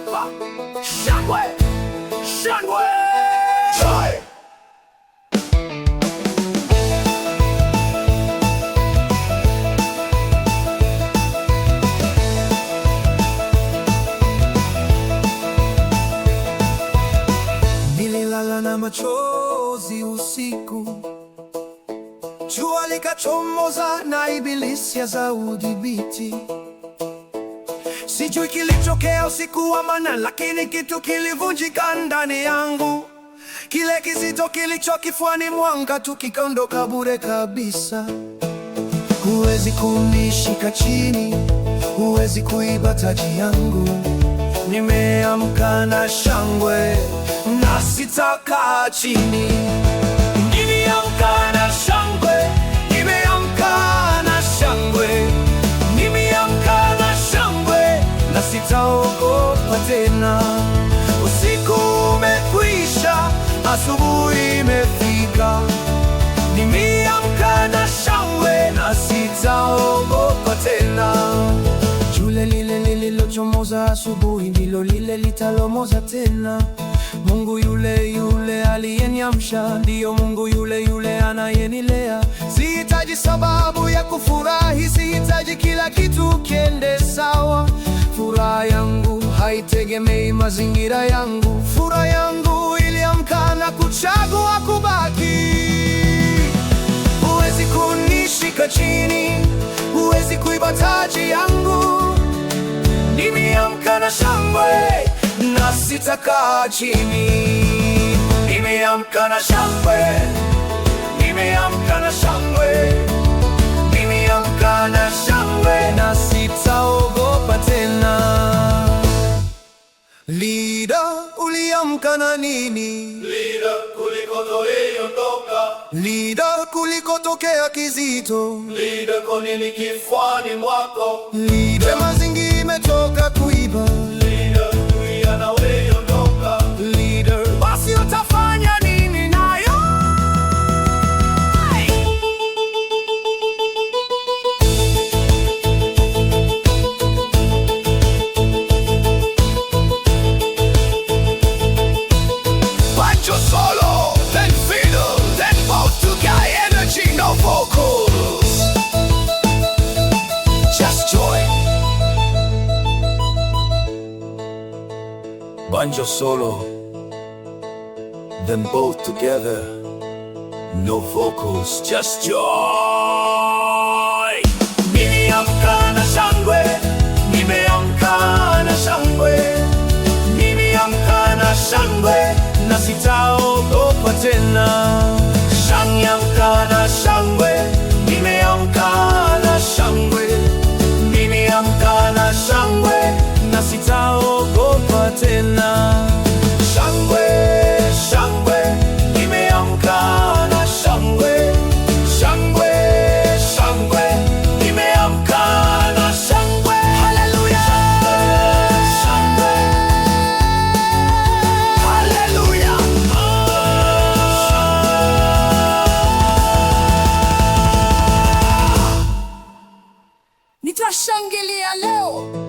hapa shangwe, shangwe. Nililala na machozi usiku, jua likachomoza na ibilisi za udhibiti. Sijui kilichotokea usiku wa manane, lakini kitu kilivunjika ndani yangu. Kile kizito kilicho kifuani mwangu tu kikaondoka bure kabisa. Huwezi kunishika chini, huwezi kuiba taji yangu. Nimeamka na shangwe na sitakaa chini. Nimeamka na shangwe, nimeamka na shangwe, nimeamka na shangwe na sitaogopa tena. Usiku umekwisha, asubuhi imefika. Nimeamka na shangwe na sitaogopa tena. Jua lile lililochomoza asubuhi ndilo lile litalomoza tena. Mungu yule yule aliyeniamsha ndiyo Mungu yule yule anayenilea. Sihitaji sababu ya kufurahi, sihitaji kila kitu kiende sawa. Furaha yangu haitegemei mazingira yangu. Furaha yangu iliamka na kuchagua kubaki. Huwezi kunishika chini, huwezi kuiba taji yangu. Nimeamka na shangwe na sitakaa chini. Nimeamka na shangwe, nimeamka na shangwe, nimeamka na shangwe na sitaogopa tena. Lida, uliamka na nini? Lida, kulikotokea Lida, kulikotokea kizito. Lida, kwa nini kifuani mwako? Lida, mazingi imetoka kuiba. Lida, dunia na wewe ondoka. Lida, basi utafanya nini nayo? Banjo solo, then fiddle, then both to get energy, no vocals. Just joy. Banjo solo, then both together, no vocals, just joy. Nimeamka na shangwe, nimeamka na shangwe, nimeamka na shangwe na sitaogopa tena. Nimeamka na shangwe, nimeamka na shangwe, nimeamka na shangwe na sitaogopa tena. Shangwe, shangwe, nimeamka na shangwe, shangwe, shangwe, nimeamka na shangwe. Haleluya, shangwe, haleluya. Nitashangilia leo.